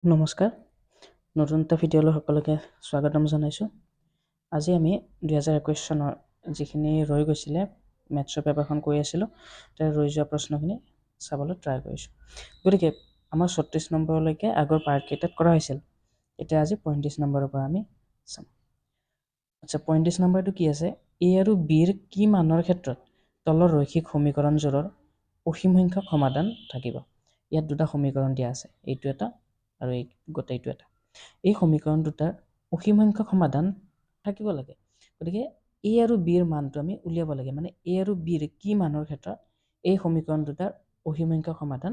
নমস্কাৰ, নতুন এটা ভিডিঅ'লৈ সকলোকে স্বাগতম জনাইছোঁ। আজি আমি 2021 চনৰ যিখিনি ৰৈ গৈছিলে মেথছৰ পেপাৰখন কৰি আছিলোঁ, তাৰ ৰৈ যোৱা প্ৰশ্নখিনি চাবলৈ ট্ৰাই কৰিছোঁ। গতিকে আমাৰ 36 নম্বৰলৈকে আগৰ পাৰ্টকেইটাত কৰা হৈছিল। এতিয়া আজি 35 নম্বৰৰ পৰা আমি চাম। আচ্ছা, 35 নম্বৰটো কি আছে? এ আৰু বিৰ কি মানৰ ক্ষেত্ৰত তলৰ ৰৈখিক সমীকৰণযোৰৰ অসীম সংখ্যক সমাধান থাকিব? ইয়াত দুটা সমীকৰণ দিয়া আছে, এইটো এটা আৰু এই গোটেইটো এটা। এই সমীকৰণ দুটাৰ অসীম সংখ্যক সমাধান থাকিব লাগে। গতিকে এ আৰু বিৰ মানটো আমি উলিয়াব লাগে, মানে এ আৰু বিৰ কি মানৰ ক্ষেত্ৰত এই সমীকৰণ দুটাৰ অসীম সংখ্যক সমাধান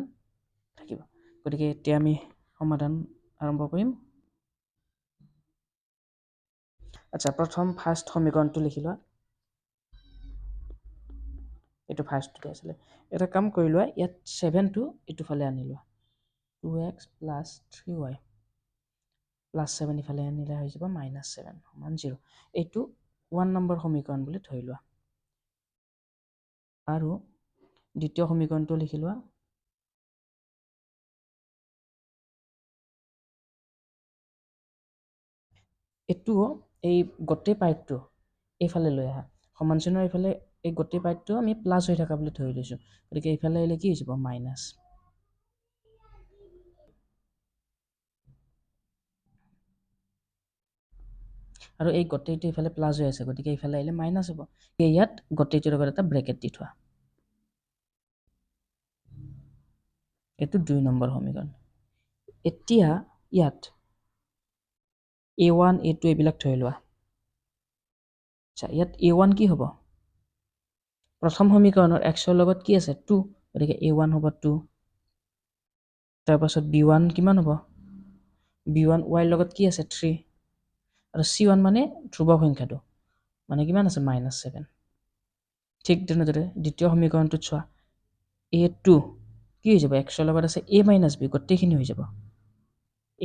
থাকিব। গতিকে এতিয়া আমি সমাধান আৰম্ভ কৰিম। আচ্ছা, প্ৰথম ফাৰ্ষ্ট সমীকৰণটো লিখি লোৱা। এইটো ফাৰ্ষ্টটো আছিলে। এটা কাম কৰি লোৱা, ইয়াত 7টো এইটো ফালে আনি লোৱা। 2x + 3y + 7 ইফালে আনিলে হৈ যাব -7 = 0। এইটো 1 নম্বৰ সমীকৰণ বুলি ধৰি লোৱা। আৰু দ্বিতীয় সমীকৰণটো লিখি লোৱা। এইটো এই গোটেই পাৰ্টটো এইফালে লৈ আহা। সমান চিনৰ এইফালে এই গোটেই পাৰ্টটো আমি প্লাছ হৈ থকা বুলি ধৰি লৈছোঁ। গতিকে এইফালে আহিলে কি হৈ যাব? মাইনাছ। আৰু এই গোটেইটো এইফালে প্লাছ হৈ আছে, গতিকে এইফালে আহিলে মাইনাছ হ'ব। ইয়াত গোটেইটোৰ লগত এটা ব্ৰেকেট দি থোৱা। এইটো 2 নম্বৰ সমীকৰণ। এতিয়া ইয়াত a1 a2 এইবিলাক ধৰি লোৱা। আচ্ছা, ইয়াত a1 কি হ'ব? প্ৰথম সমীকৰণৰ xৰ লগত কি আছে? 2, গতিকে a1 হ'ব 2। তাৰপাছত b1 কিমান হ'ব? b1 y ৰ লগত কি আছে? 3। আৰু c1 মানে ধ্ৰুৱক সংখ্যাটো, মানে কিমান আছে? -7। ঠিক তেনেদৰে দ্বিতীয় সমীকৰণটোত চোৱা, a2 কি হৈ যাব? xৰ লগত আছে a - b, গোটেইখিনি হৈ যাব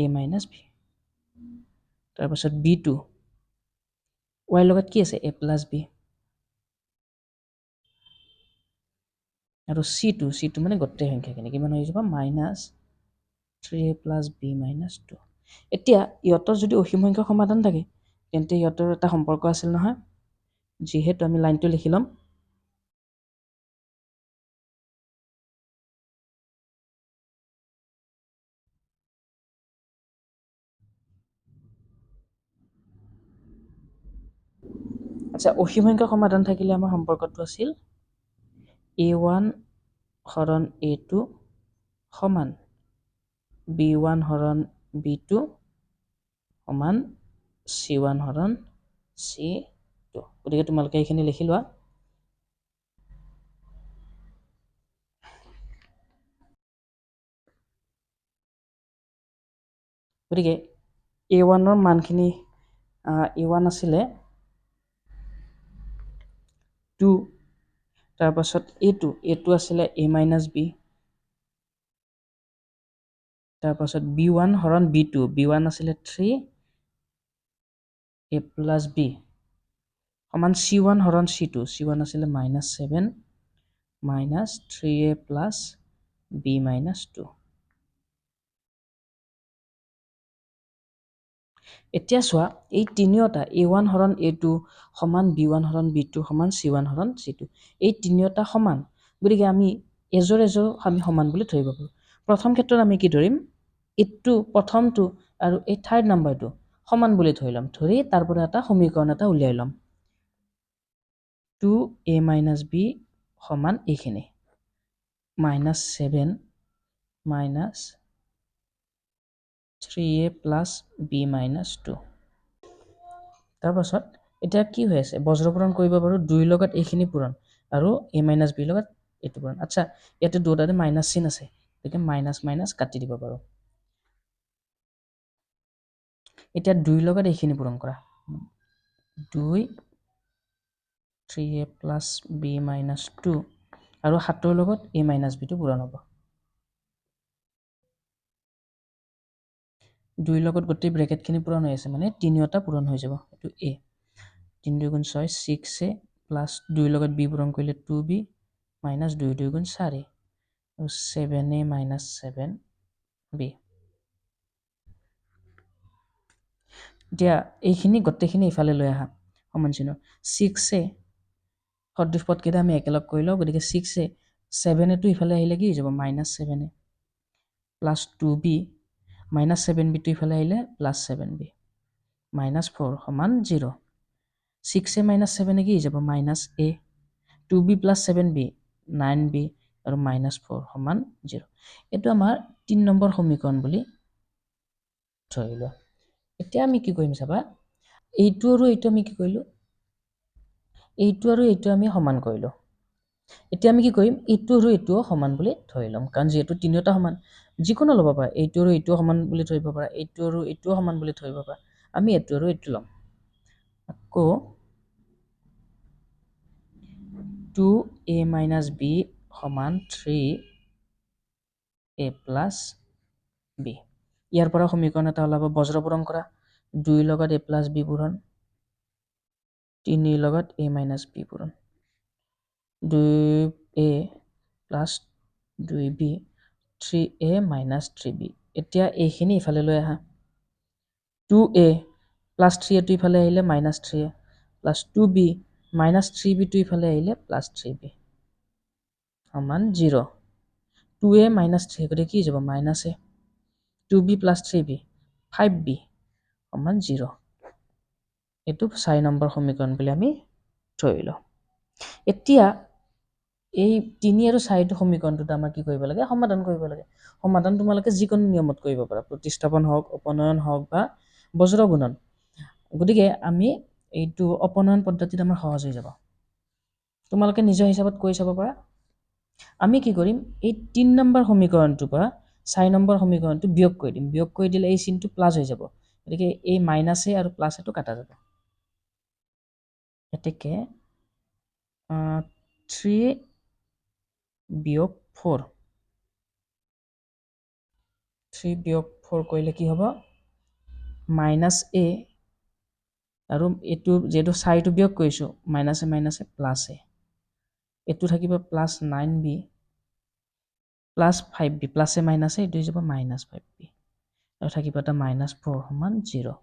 a - b। তাৰপাছত b2 y ৰ লগত কি আছে? a + b। আৰু c2 মানে গোটেই সংখ্যাখিনি কিমান হৈ যাব? -3a + b - 2। এতিয়া ইহঁতৰ যদি অসীম সংখ্যক সমাধান থাকে, তেন্তে ইহঁতৰ এটা সম্পৰ্ক আছিল নহয়, যিহেতু আমি লাইনটো লিখি ল'ম। আচ্ছা, অসীম সংখ্যক সমাধান থাকিলে আমাৰ সম্পৰ্কটো আছিল a1 হৰণ a2 সমান b1 হৰণ b2 সমান c1 হৰণ c2। গতিকে তোমালোকে এইখিনি লিখি লোৱা। গতিকে a1ৰ মানখিনি a1 আছিলে 2, তাৰপাছত a2 আছিলে a - b, তাৰপাছত b1 হৰণ b1 আছিলে 3a + b সমান c1 হৰণ c1 আছিলে -7 -3a + b - 2। এতিয়া চোৱা, এই তিনিওটা a1 হৰণ a2 সমান b1 হৰণ b2 সমান c1 হৰণ c2, এই তিনিওটা সমান। গতিকে আমি এজৰ আমি সমান বুলি ধৰিব পাৰোঁ। প্ৰথম ক্ষেত্ৰত আমি কি ধৰিম? এইটো প্ৰথমটো আৰু এই থাৰ্ড নাম্বাৰটো সমান বুলি ধৰি ল'ম। ধৰি তাৰ পৰা এটা সমীকৰণ এটা উলিয়াই ল'ম। 2a - b সমান এইখিনি -7 -3a + b - 2। তাৰপাছত এতিয়া কি হৈ আছে? বজ্ৰপূৰণ কৰিব পাৰোঁ। 2ৰ লগত এইখিনি পূৰণ আৰু a - b লগত এইটো পূৰণ। আচ্ছা, ইয়াতে দুটাতে মাইনাছ চিন আছে, গতিকে মাইনাছ কাটি দিব পাৰোঁ। এতিয়া 2ৰ লগত এইখিনি পূৰণ কৰা। 2 3a + b - 2 আৰু 7ৰ লগত a - bটো পূৰণ হ'ব। 2ৰ লগত গোটেই ব্ৰেকেটখিনি পূৰণ হৈ আছে, মানে তিনিওটা পূৰণ হৈ যাব। এইটো a 3 × 2 = 6 6a + 2ৰ লগত b পূৰণ কৰিলে 2b - 2 2 × 4 আৰু 7a - 7b। এতিয়া এইখিনি গোটেইখিনি ইফালে লৈ আহা সমান চিহ্ন 6 এ সদৃশ পদকেইটা আমি একেলগ কৰি লওঁ গতিকে 6 এ 7 এটো ইফালে আহিলে কি হৈ যাব -7 এ প্লাছ 2b -7b টো ইফালে আহিলে +7b -4 সমান 0 6 এ -7 এ কি হৈ যাব -a 2b + 7b 9b আৰু -4 সমান 0 এইটো আমাৰ 3 নম্বৰ সমীকৰণ বুলি ধৰি লোৱা এতিয়া আমি কি কৰিম চাবা এইটো আৰু এইটো আমি কি কৰিলো এইটো আৰু এইটো আমি সমান কৰিলো এতিয়া আমি কি কৰিম এইটো আৰু এইটো সমান বুলি ধৰি লম কাৰণ যেহেতু তিনিটা সমান যিকোনো ল'ব পাৰা এইটো আৰু এইটো সমান বুলি ধৰিব পাৰা এইটো আৰু এইটো সমান বুলি ধৰিব পাৰা আমি এইটো আৰু এইটো লম আকৌ 2a - b সমান 3a + b ইয়াৰ পৰা সমীকৰণ এটা ওলাব বজ্ৰ পূৰণ কৰা 2 লগত a + b পূৰণ 3 লগত a - b পূৰণ 2a + 2b 3a - 3b এতিয়া এইখিনি ইফালে লৈ আহা 2a + 3a টো ইফালে আহিলে -3a + 2b -3b টো ইফালে আহিলে +3b সমান 0 2a - 3 গতিকে কি যাব -a 2b + 3b 5b সমান 0 এইটো 4 নম্বৰ সমীকৰণ বুলি আমি ধৰিলো এতিয়া এই 3 আৰু 4 টো সমীকৰণটোত আমাৰ কি কৰিব লাগে সমাধান কৰিব লাগে সমাধান তোমালোকে যিকোনো নিয়মত কৰিব পাৰা প্ৰতিস্থাপন হওক অপনয়ন হওক বা বজ্ৰ গুণন গতিকে আমি এইটো অপনয়ন পদ্ধতিত আমাৰ সহজ হৈ যাব তোমালোকে নিজৰ হিচাপত কৰি চাব পাৰা আমি কি কৰিম এই 3 নম্বৰ সমীকৰণটোৰ পৰা 4 নম্বৰ সমীকৰণটো বিয়োগ কৰি দিম বিয়োগ কৰি দিলে এই চিনটো প্লাস হৈ যাব গতিকে এই -a আৰু +a টো কাটা যাব এতেকে 3 বিয়োগ 4 3 বিয়োগ 4 কৰিলে কি হ'ব -a আৰু এইটো যেটো 4 টো বিয়োগ কৰিছো -a +a এইটো থাকিব +9b +5b +a - a এইটো হৈ যাব -5b আৰু থাকিব এটা -4 সমান 0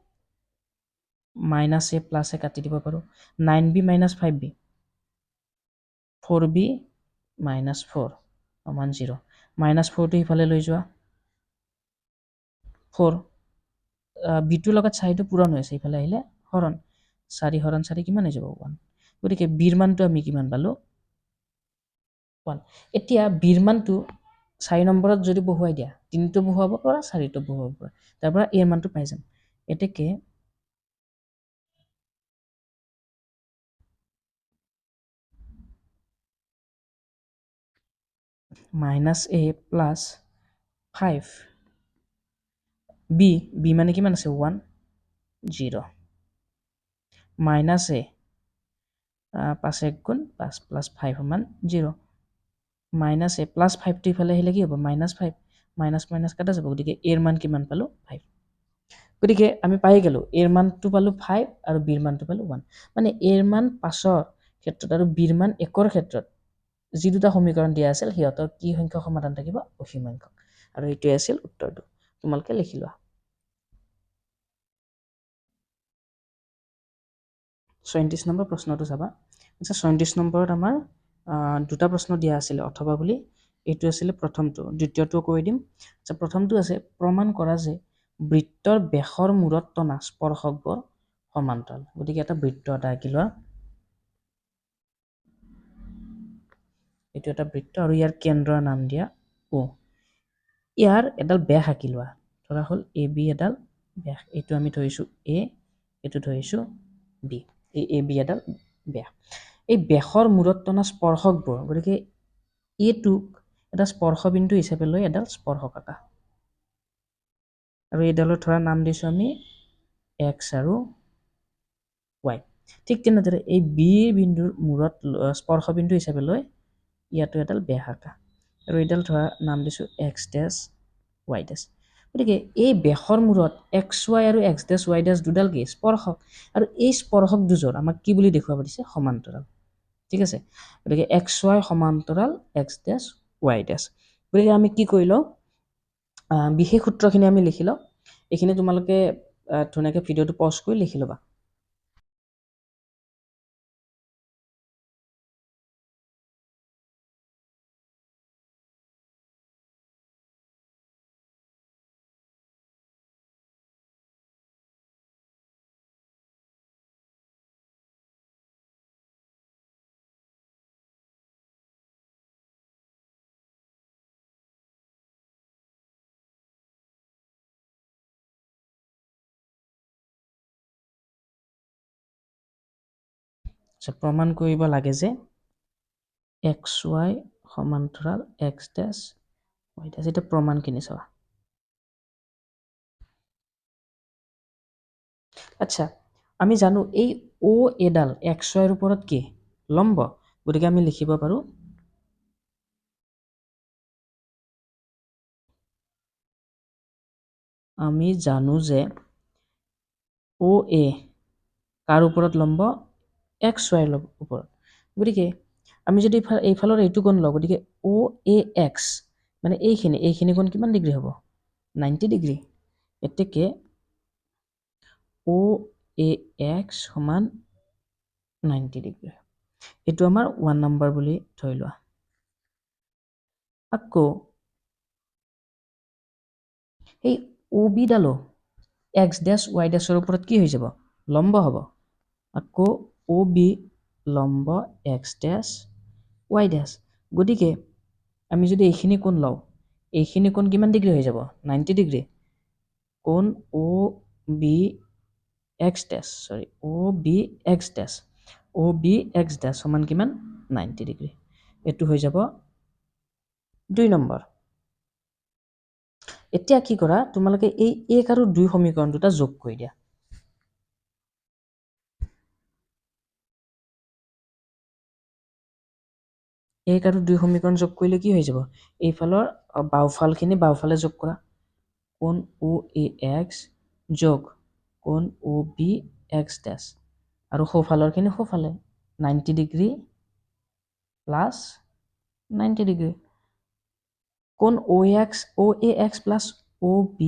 -a +a কাটি দিব পাৰো 9b - 5b 4b - 4 সমান 0 -4 টো ইফালে লৈ যোৱা 4 b টোৰ লগত 4 টো পূৰণ হৈছে ইফালে আহিলে হৰণ 4 হৰণ 4 কিমান হৈ যাব 1 গতিকে b ৰ মানটো আমি কিমান পালো 1 এতিয়া b ৰ মানটো 4 নম্বৰত যদি বহুৱাই দিয়া 3 টো বহুৱাব পাৰা 4 টো বহুৱাব পাৰা তাৰ পৰা a ৰ মানটো পাই যাম এতেকে -a + 5 b মানে কিমান আছে 1 0 -a 5 1 গুণ 5 + 5 সমান 0 -a + 5 টো ইফালে আহিলে কি হ'ব -5 - কাটা যাব গতিকে a ৰ মান কিমান পালো 5 গতিকে আমি পাই গেলো a ৰ মানটো পালো 5 আৰু b ৰ মানটো পালো 1 মানে a ৰ মান 5 ৰ ক্ষেত্ৰত আৰু b ৰ মান 1 ৰ ক্ষেত্ৰত যি দুটা সমীকৰণ দিয়া আছিল সিহঁতৰ কি সংখ্যক সমাধান থাকিব অসীম সংখ্যক আৰু এইটোৱে আছিল উত্তৰটো তোমালোকে লিখি লোৱা 37 নম্বৰ প্ৰশ্নটো চাবা আচ্ছা 37 নম্বৰত আমাৰ দুটা প্ৰশ্ন দিয়া আছিল অথবা বুলি এইটো আছিল প্ৰথমটো দ্বিতীয়টো কৈ দিম আচ্ছা প্ৰথমটো আছে প্ৰমাণ কৰা যে বৃত্তৰ বেখৰ মূৰত টনা স্পৰ্শকবোৰ সমান্তৰাল গতিকে এটা বৃত্ত এটা আঁকি লোৱা এইটো এটা বৃত্ত আৰু ইয়াৰ কেন্দ্ৰৰ নাম দিয়া O ইয়াৰ এডাল ব্যাস আঁকি লোৱা ধৰা হল AB এডাল ব্যাস এইটো আমি ধৰিছো A এইটো ধৰিছো B এই AB এডাল ব্যাস এই ব্যাসৰ মূৰত টনা স্পৰ্শকবোৰ গতিকে এইটোক এটা স্পৰ্শবিন্দু হিচাপে লৈ এডাল স্পৰ্শক আঁকা আৰু এইডালৰ ধৰা নাম দিছো আমি X আৰু Y ঠিক তেনেদৰে এই B বিন্দুৰ মূৰত স্পৰ্শবিন্দু হিচাপে লৈ ইয়াতো এডাল ব্যাস আঁকা আৰু এইডাল ধৰা নাম দিছো X ড্যাশ Y ড্যাশ গতিকে এই ব্যাসৰ মূৰত XY আৰু X ড্যাশ Y ড্যাশ দুডাল কি স্পৰ্শক আৰু এই স্পৰ্শক দুজোৰ আমাক কি বুলি দেখুৱাব দিছে সমান্তৰাল ঠিক আছে গতিকে XY সমান্তৰাল X ড্যাশ Y ড্যাশ গতিকে আমি কি কৰিলো বিশেষ সূত্ৰখিনি আমি লিখিলো এইখিনি তোমালোকে ধুনীয়াকৈ ভিডিঅ'টো পজ কৰি লিখি ল'বা। প্ৰমাণ কৰিব লাগে যে XY সমান্তৰাল X ডেছ Y ডেছ। এতিয়া প্ৰমাণখিনি চাবা। আচ্ছা, আমি জানো এই O এডাল XY ৰ ওপৰত কি লম্ব, গতিকে আমি লিখিব পাৰোঁ আমি জানো যে OA কাৰ ওপৰত লম্ব, XY ৰ ওপৰত। গতিকে আমি যদি এইফালৰ এইটো কোণ লওঁ, গতিকে OAX মানে এইখিনি কোণ কিমান ডিগ্ৰী হ'ব, 90 ডিগ্ৰী। এতেকে OAX সমান 90 ডিগ্ৰী। এইটো আমাৰ 1 নম্বৰ বুলি ধৰি লোৱা। আকৌ এই OB ডালো X ডেছ Y ডেছৰ ওপৰত কি হৈ যাব, লম্ব হ'ব। আকৌ OB লম্ব X ডেছ Y ডেছ। গতিকে আমি যদি এইখিনি কোণ লওঁ, এইখিনি কোণ কিমান ডিগ্ৰী হৈ যাব, 90 ডিগ্ৰী। কোণ OBX ডেছ সমান কিমান, 90 ডিগ্ৰী। এইটো হৈ যাব 2 নম্বৰ। এতিয়া কি কৰা, তোমালোকে এই 1 আৰু 2 সমীকৰণ দুটা যোগ কৰি দিয়া। এক আৰু 2 সমীকৰণ যোগ কৰিলে কি হৈ যাব, এইফালৰ বাওঁফালখিনি বাওঁফালে যোগ কৰা। কোণ OAX যোগ কোণ OBX ডেছ আৰু সোঁফালৰখিনি সোঁফালে 90 ডিগ্ৰী প্লাছ 90 ডিগ্ৰী। কোণ OAX প্লাছ OB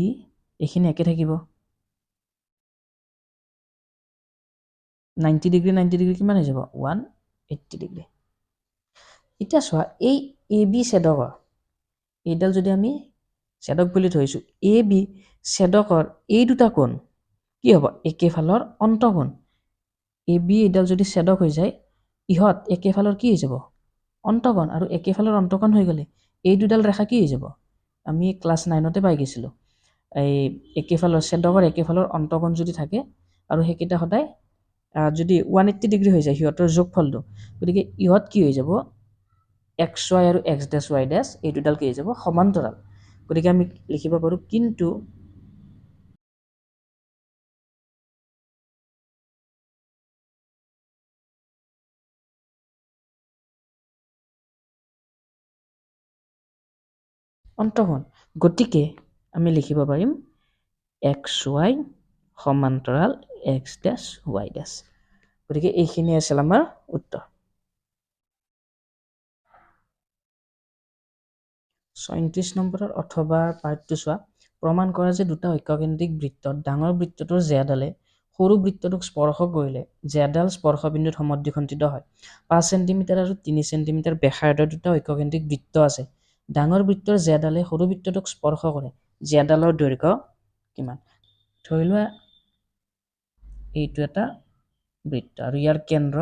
এইখিনি একে থাকিব। 90 ডিগ্ৰী 90 ডিগ্ৰী কিমান হৈ যাব, 180 ডিগ্ৰী। এতিয়া চোৱা, এই AB ছেদকৰ এইডাল যদি আমি ছেদক বুলি ধৰিছোঁ, AB ছেদকৰ এই দুটা কোণ কি হ'ব, একেফালৰ অন্তঃকোণ। AB এইডাল যদি ছেদক হৈ যায়, ইহঁত একেফালৰ কি হৈ যাব, অন্তঃকোণ। আৰু একেফালৰ অন্তঃকোণ হৈ গ'লে এই দুডাল ৰেখা কি হৈ যাব, আমি ক্লাছ 9তে পাই গৈছিলোঁ, এই একেফালৰ ছেদকৰ একেফালৰ অন্তঃকোণ যদি থাকে আৰু সেইকেইটা সদায় যদি 180 ডিগ্ৰী হৈ যায় সিহঁতৰ যোগফলটো, গতিকে ইহঁত কি হৈ যাব, XY আৰু X ডেছ Y ডেছ এই দুডাল কি হৈ যাব, সমান্তৰাল। গতিকে আমি লিখিব পাৰোঁ কিন্তু অন্তঃকোণ। গতিকে আমি লিখিব পাৰিম XY সমান্তৰাল X ডেছ Y ডেছ। গতিকে এইখিনি আছিল আমাৰ উত্তৰ। 34 নম্বৰৰ অথবা পাৰ্টটো চোৱা। প্ৰমাণ কৰা যে দুটা ঐক্যকেন্দ্ৰিক বৃত্তত ডাঙৰ বৃত্তটোৰ জেডালে সৰু বৃত্তটোক স্পৰ্শ কৰিলে জেডাল স্পৰ্শবিন্দুত সমদ্বিখণ্ডিত হয়। 5 চেণ্টিমিটাৰ আৰু 3 চেণ্টিমিটাৰ ব্যাসাৰ্ধৰ দুটা ঐক্যকেন্দ্ৰিক বৃত্ত আছে। ডাঙৰ বৃত্তৰ জেডালে সৰু বৃত্তটোক স্পৰ্শ কৰে, জেডালৰ দৈৰ্ঘ্য কিমান। ধৰি লোৱা এইটো এটা বৃত্ত আৰু ইয়াৰ কেন্দ্ৰ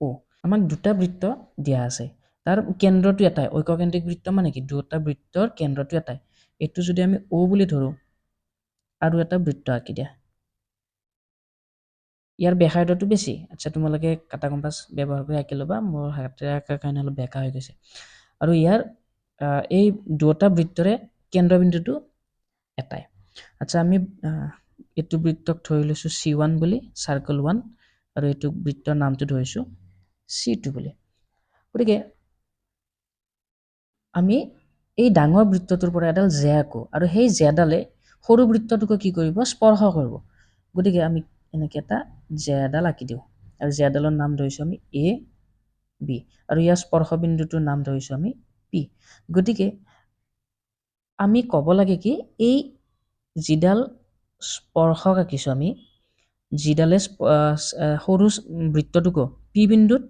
O। আমাক দুটা বৃত্ত দিয়া আছে, তাৰ কেন্দ্ৰটো এটাই। ঐক্যকেন্দ্ৰিক বৃত্ত মানে কি, দুটা বৃত্তৰ কেন্দ্ৰটো এটাই। এইটো যদি আমি O বুলি ধৰোঁ আৰু এটা বৃত্ত আঁকি দিয়া, ইয়াৰ ব্যাসাৰ্ধটো বেছি। আচ্ছা, তোমালোকে কাটা কম্পাছ ব্যৱহাৰ কৰি আঁকি ল'বা, মোৰ হাতেৰে আঁকাৰ কাৰণে অলপ বেকা হৈ গৈছে। আৰু ইয়াৰ এই দুটা বৃত্তৰে কেন্দ্ৰবিন্দুটো এটাই। আচ্ছা, আমি এইটো বৃত্তক ধৰি লৈছোঁ C1 বুলি, চাৰ্কল 1, আৰু এইটো বৃত্তৰ নামটো ধৰিছোঁ C2 বুলি। গতিকে আমি এই ডাঙৰ বৃত্তটোৰ পৰা এডাল জে আঁকো আৰু সেই জেডালে সৰু বৃত্তটোকো কি কৰিব, স্পৰ্শ কৰিব। গতিকে আমি এনেকৈ এটা জেডাল আঁকি দিওঁ আৰু জেডালৰ নাম ধৰিছোঁ আমি AB আৰু ইয়াৰ স্পৰ্শবিন্দুটোৰ নাম ধৰিছোঁ আমি P। গতিকে আমি ক'ব লাগে কি, এই যিডাল স্পৰ্শক আঁকিছোঁ আমি, যিডালে সৰু বৃত্তটোকো পি বিন্দুত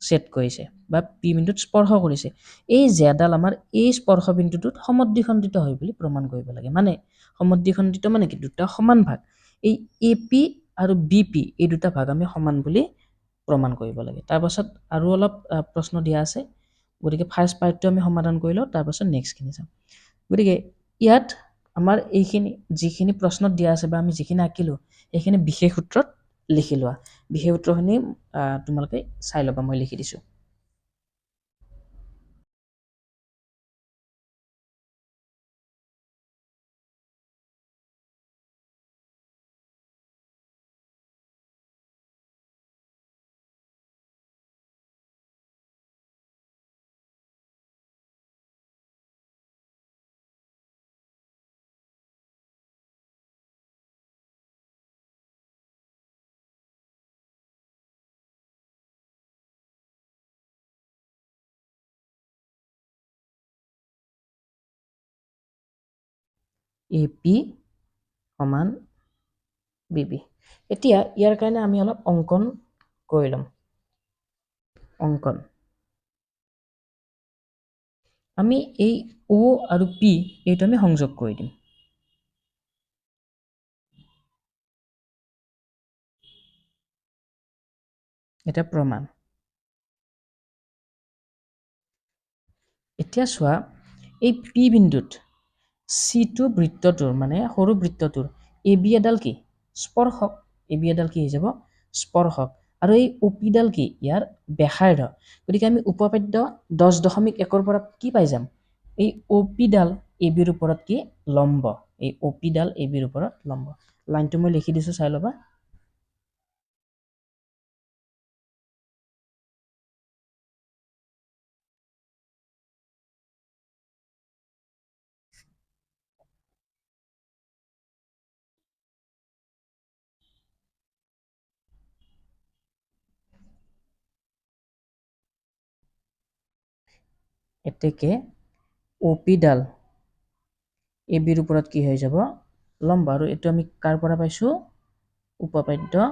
ছেট কৰিছে বা পি বিন্দুত স্পৰ্শ কৰিছে, এই জেডাল আমাৰ এই স্পৰ্শ বিন্দুটোত সমদ্বিখণ্ডিত হয় বুলি প্ৰমাণ কৰিব লাগে। মানে সমদ্বিখণ্ডিত মানে কি, দুটা সমান ভাগ, এই এ পি আৰু বি পি এই দুটা ভাগ আমি সমান বুলি প্ৰমাণ কৰিব লাগে। তাৰপাছত আৰু অলপ প্ৰশ্ন দিয়া আছে, গতিকে ফাৰ্ষ্ট পাৰ্টটো আমি সমাধান কৰি লওঁ, তাৰপাছত নেক্সটখিনি চাম। গতিকে ইয়াত আমাৰ এইখিনি যিখিনি প্ৰশ্নত দিয়া আছে বা আমি যিখিনি আঁকিলোঁ সেইখিনি বিশেষ সূত্ৰত লিখি লোৱা। বিশেষ সূত্ৰখিনি তোমালোকে চাই ল'বা, মই লিখি দিছোঁ। এ পি সমান বি বি। এতিয়া ইয়াৰ কাৰণে আমি অলপ অংকন কৰি ল'ম। অংকন, আমি এই অ' আৰু পি এইটো আমি সংযোগ কৰি দিম। এটা প্ৰমাণ। এতিয়া চোৱা, এই পি বিন্দুত চিটো বৃত্তটোৰ মানে সৰু বৃত্তটোৰ এ বি এডাল কি, স্পৰ্শক। এ বি এডাল কি হৈ যাব, স্পৰ্শক। আৰু এই অ' পিডাল কি, ইয়াৰ ব্যাসাৰ্ধ। গতিকে আমি উপপাদ্য 10.1 পৰা কি পাই যাম, এই অ' পিডাল এ বিৰ ওপৰত কি, লম্ব। এই অ' পিডাল এ বিৰ ওপৰত লম্ব। লাইনটো মই লিখি দিছোঁ, চাই ল'বা। এতেকে অ' পিডাল এ বিৰ ওপৰত কি হৈ যাব, লম্ব। আৰু এইটো আমি কাৰ পৰা পাইছোঁ, উপপাদ্য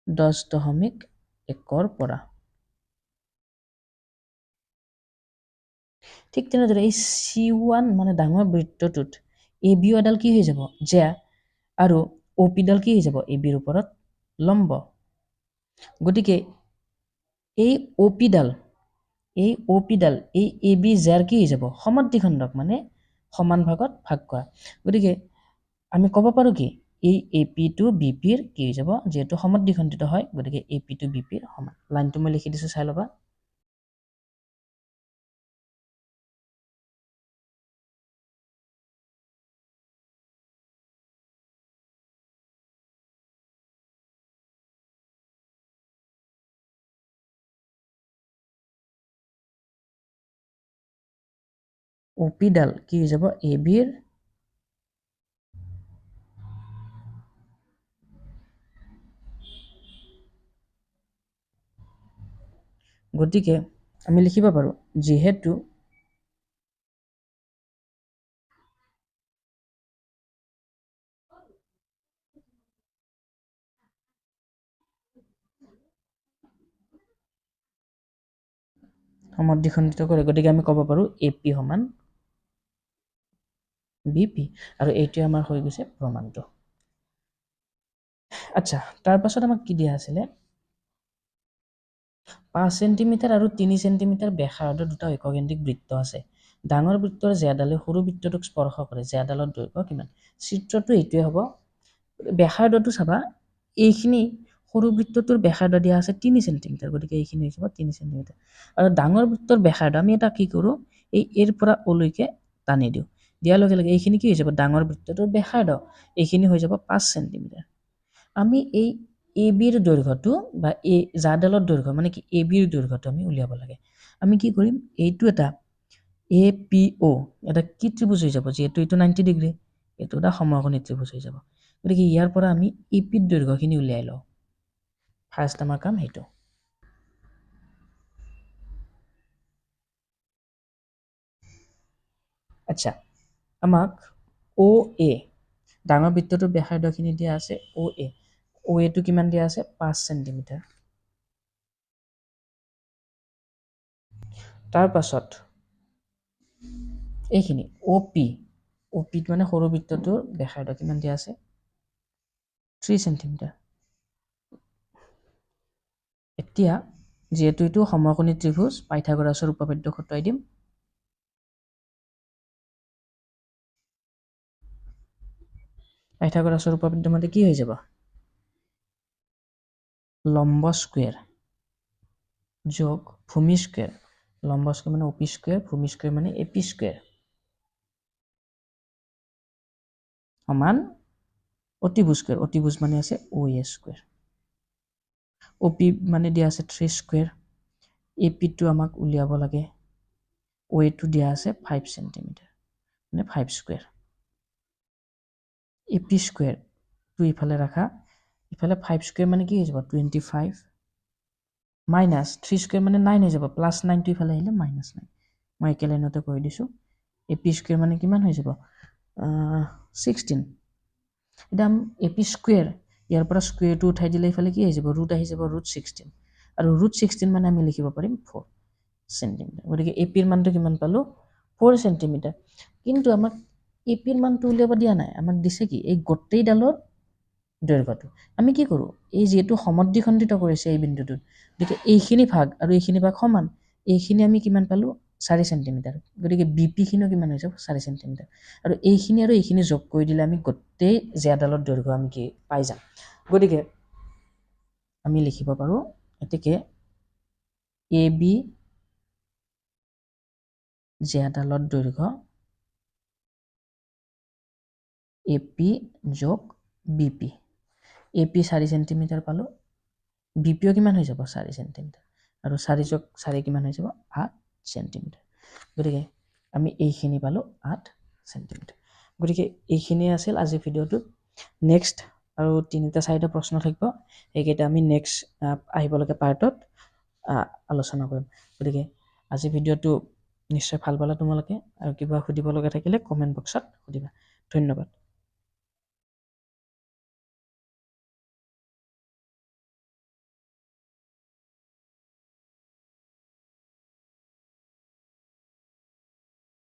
10.1 পৰা। ঠিক তেনেদৰে এই C1 মানে ডাঙৰ বৃত্তটোত এ বিও এডাল কি হৈ যাব, জ্যা। আৰু অ' পিডাল কি হৈ যাব, এ বিৰ ওপৰত লম্ব। গতিকে এই অ' পিডাল এই এ বি জ্যাৰ কি হৈ যাব, সমদ্বিখণ্ডক, মানে সমান ভাগত ভাগ কৰা। গতিকে আমি ক'ব পাৰোঁ কি, এই এ পি টু বি পিৰ কি হৈ যাব, যিহেতু সমদ্বিখণ্ডিত হয়, গতিকে এ পি টু বি পিৰ সমান। লাইনটো মই লিখি দিছোঁ, চাই ল'বা। অ' পিডাল কি হৈ যাব, এ বিৰ গতিকে আমি লিখিব পাৰোঁ, যিহেতু সমদ্বিখণ্ডিত কৰে, গতিকে আমি ক'ব পাৰোঁ এ পি সমান বি পি। আৰু এইটোৱে আমাৰ হৈ গৈছে প্ৰমাণটো। আচ্ছা, তাৰপাছত আমাক কি দিয়া আছিলে, 5 চেণ্টিমিটাৰ আৰু 3 চেণ্টিমিটাৰ ব্যাসাৰ্ধৰ দুটা ঐককেন্দ্ৰিক বৃত্ত আছে। ডাঙৰ বৃত্তৰ জেডালে সৰু বৃত্তটোক স্পৰ্শ কৰে, জেডালৰ দৈৰ্ঘ্য কিমান। চিত্ৰটো এইটোৱে হ'ব। ব্যাসাৰ্ধটো চাবা, এইখিনি সৰু বৃত্তটোৰ ব্যাসাৰ্ধ দিয়া আছে 3 চেণ্টিমিটাৰ, গতিকে এইখিনি হৈ যাব 3 চেণ্টিমিটাৰ। আৰু ডাঙৰ বৃত্তৰ ব্যাসাৰ্ধ আমি এটা কি কৰোঁ, এৰ পৰা অলৈকে টানি দিওঁ। দিয়াৰ লগে লগে এইখিনি কি হৈ যাব, ডাঙৰ বৃত্তটোৰ ব্যাসাৰ্ধ, এইখিনি হৈ যাব 5 চেণ্টিমিটাৰ। আমি এই এ বিৰ দৈৰ্ঘ্যটো বা এই জাডালৰ দৈৰ্ঘ্য মানে কি, এ বিৰ দৈৰ্ঘ্যটো আমি উলিয়াব লাগে। আমি কি কৰিম, এইটো এটা এ পি অ' এটা কি ত্ৰিভুজ হৈ যাব, যিহেতু এইটো 90 ডিগ্ৰী, এইটো এটা সমকোণী ত্ৰিভুজ হৈ যাব। গতিকে ইয়াৰ পৰা আমি এ পিৰ দৈৰ্ঘ্যখিনি উলিয়াই লওঁ। ফাৰ্ষ্ট আমাৰ কাম সেইটো। আচ্ছা, আমাক অ' এ ডাঙৰ বৃত্তটোৰ ব্যাসাৰ্ধখিনি দিয়া আছে OA OA টো কিমান দিয়া আছে 5 সেন্টিমিটাৰ তাৰ পাছত এইখিনি OP OP টো মানে সৰু বৃত্তটোৰ ব্যাসাৰ্ধ কিমান দিয়া আছে 3 সেন্টিমিটাৰ এতিয়া যেহেতু এটো সমকোণী ত্ৰিভুজ পাইথাগোৰাছৰ উপপাদ্য খটুৱাই দিম পাইথাগোৰাছৰ উপপাদ্য মতে কি হৈ যাব লম্ব স্কয়াৰ যোগ ভূমি স্কয়াৰ লম্ব স্কয়াৰ মানে OP স্কয়াৰ ভূমি স্কয়াৰ মানে AP স্কয়াৰ সমান অতিভুজ মানে আছে OA স্কয়াৰ OP মানে দিয়া আছে 3 স্কয়াৰ AP টো আমাক উলিয়াব লাগে OA টো দিয়া আছে 5 সেন্টিমিটাৰ মানে 5 স্কয়াৰ AP স্কয়াৰ টো ইফালে ৰাখা ইফালে 5 স্কয়াৰ মানে কি হৈ যাব 25 মাইনাস 3 স্কয়াৰ মানে 9 হৈ যাব প্লাস 9 টো ইফালে আহিলে মাইনাস 9 মই একে লাইনতে কৈ দিছো AP স্কয়াৰ মানে কিমান হৈ যাব 16 এটা AP স্কয়াৰ ইয়াৰ পৰা স্কয়াৰ টো উঠাই দিলে ইফালে কি হৈ যাব ৰুট আহি যাব ৰুট 16 আৰু ৰুট 16 মানে আমি লিখিব পাৰিম 4 সেন্টিমিটাৰ গতিকে AP ৰ মানটো কিমান পালো 4 সেন্টিমিটাৰ কিন্তু আমাক AP ৰ মানটো উলিয়াব দিয়া নাই আমাক দিছে কি এই গোটেই ডালৰ দৈৰ্ঘ্যটো আমি কি কৰো এই যেটো সমদ্বিখণ্ডিত কৰিছে এই বিন্দুটোত গতিকে এইখিনি ভাগ আৰু এইখিনি ভাগ সমান এইখিনি আমি কিমান পালো 4 সেন্টিমিটাৰ গতিকে BP খিনিও কিমান হৈ যাব 4 সেন্টিমিটাৰ আৰু এইখিনি যোগ কৰি দিলে আমি গোটেই জেডালৰ দৈৰ্ঘ্য আমি কি পাই যাম গতিকে আমি লিখিব পাৰো এতেকে AB জেডালৰ দৈৰ্ঘ্য AP যোগ BP AP 4 সেন্টিমিটাৰ পালো BP ও কিমান হৈ যাব 4 সেন্টিমিটাৰ আৰু 4 যোগ 4 কিমান হৈ যাব 8 সেন্টিমিটাৰ গতিকে আমি এইখিনি পালো 8 সেন্টিমিটাৰ গতিকে এইখিনি আছিল আজি ভিডিওটো নেক্সট আৰু তিনিটা চাৰিটা প্ৰশ্ন থাকিব এইকেইটা আমি নেক্সট আহিব লগা পাৰ্টত আলোচনা কৰিম গতিকে আজি ভিডিওটো নিশ্চয় ভাল পালা তোমালোকে আৰু কিবা সুধিব লগা থাকিলে কমেন্ট বক্সত সুধিবা ধন্যবাদ